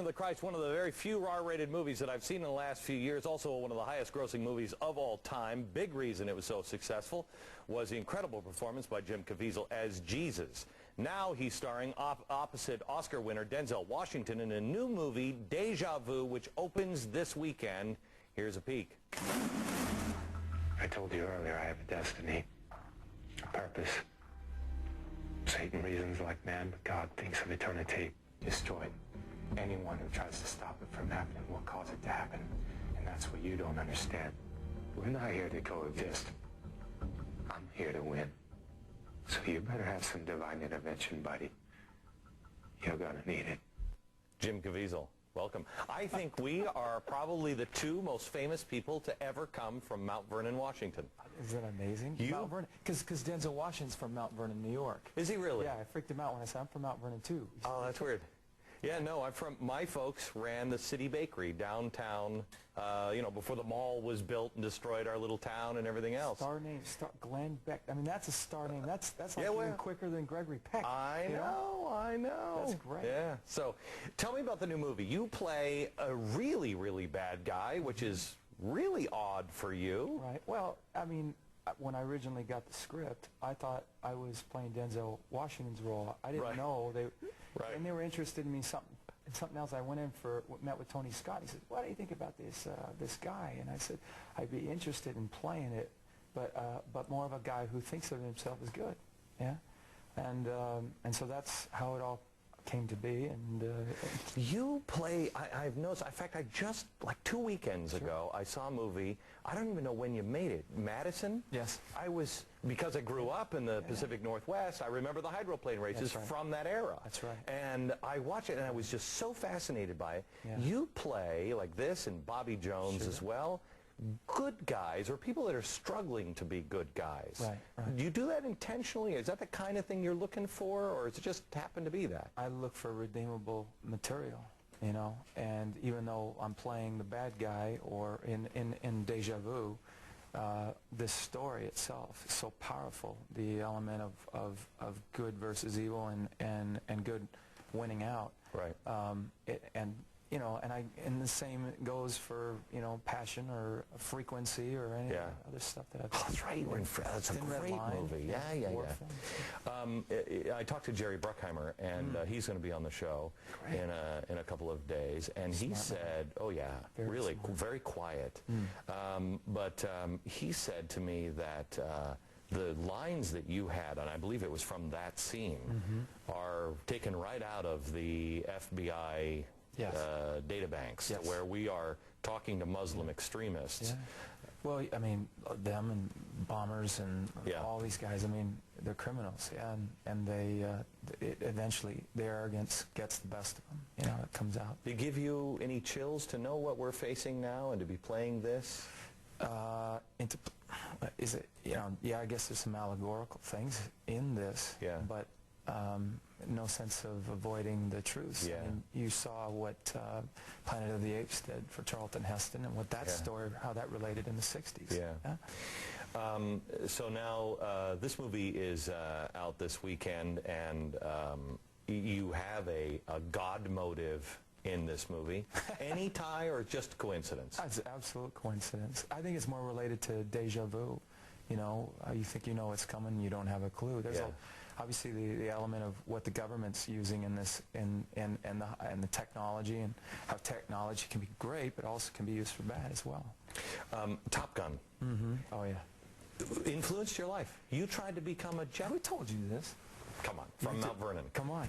The Christ, one of the very few R-rated movies that I've seen in the last few years, also one of the highest grossing movies of all time. Big reason it was so successful was the incredible performance by Jim Caviezel as Jesus. Now he's starring opposite Oscar winner Denzel Washington in a new movie, Deja Vu, which opens this weekend. Here's a peek. I told you earlier I have a destiny, a purpose. Satan reasons like man, but God thinks of eternity. Destroy anyone who tries to stop it from happening will cause it to happen. And that's what you don't understand. We're not here to coexist. I'm here to win. So you better have some divine intervention, buddy. You're gonna need it. Jim Caviezel, welcome. I think we are probably the two most famous people to ever come from Mount Vernon, Washington. Isn't that amazing? Mount Vernon, because Denzel Washington's from Mount Vernon, New York. Is he really? Yeah, I freaked him out when I said I'm from Mount Vernon too. Oh, that's weird. Yeah, no, I'm from, my folks ran the City Bakery downtown, you know, before the mall was built and destroyed our little town and everything else. Star name, Glenn Beck. I mean, that's a star name. That's like yeah, well, even quicker than Gregory Peck. I know. That's great. Yeah. So, tell me about the new movie. You play a really, really bad guy, which is really odd for you. Right. Well, I mean, when I originally got the script, I thought I was playing Denzel Washington's role. I didn't know and they were interested in me something else. I went in met with Tony Scott. He said, "What do you think about this guy?" And I said, "I'd be interested in playing it, but more of a guy who thinks of himself as good." Yeah, and so that's how it all came to be. And you play, I've noticed, in fact, I just, like 2 weekends ago, I saw a movie, I don't even know when you made it, Madison? Yes. Because I grew up in the Pacific Northwest, I remember the hydroplane races from that era. That's right. And I watched it, and I was just so fascinated by it. Yeah. You play, like this, and Bobby Jones as well, good guys, or people that are struggling to be good guys. Right. Do you do that intentionally? Is that the kind of thing you're looking for, or does it just happen to be that? I look for redeemable material, you know, and even though I'm playing the bad guy, or in Deja Vu, this story itself is so powerful. The element of good versus evil and good winning out. Right. You know, and the same goes for, you know, passion or frequency or any other stuff that I've. Oh, that's right. That's a great movie. Yeah. I talked to Jerry Bruckheimer, and he's going to be on the show in a couple of days, and he said, "Oh yeah, really, very quiet." But he said to me that the lines that you had, and I believe it was from that scene, are taken right out of the FBI. Data banks, where we are talking to Muslim extremists. Yeah. Well, I mean, them and bombers and all these guys, I mean, they're criminals, and they eventually their arrogance gets the best of them. You know, it comes out. Did it give you any chills to know what we're facing now and to be playing this? Is it, you know, I guess there's some allegorical things in this, but no sense of avoiding the truth. Yeah. I mean, you saw what Planet of the Apes did for Charlton Heston, and what that story, how that related in the 60s. So now this movie is out this weekend, and you have a God motive in this movie. Any tie or just coincidence? It's absolute coincidence. I think it's more related to Deja Vu. You know, you think you know what's coming, you don't have a clue. There's obviously the element of what the government's using in this, and the technology, and how technology can be great, but also can be used for bad as well. Top Gun. Oh yeah. Influenced your life. You tried to become a jet. Who told you this? Come on, from Mount Vernon. Come on.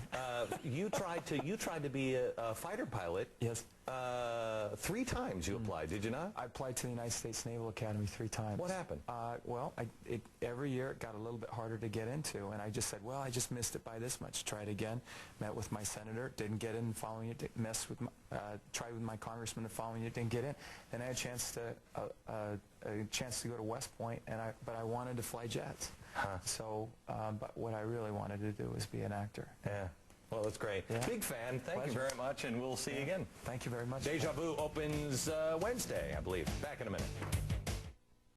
You tried to be a fighter pilot. Yes. 3 times you applied, did you not? I applied to the United States Naval Academy 3 times. What happened? Well, every year it got a little bit harder to get into, and I just said, well, I just missed it by this much. Tried again. Met with my senator. Didn't get in. The following year, tried with my congressman. The following year, didn't get in. Then I had a chance to go to West Point, but I wanted to fly jets. So, but what I really wanted to do was be an actor. Yeah. Well, that's great. Yeah. Big fan. Thank you very much, and we'll see you again. Thank you very much. Deja Vu opens Wednesday, I believe. Back in a minute.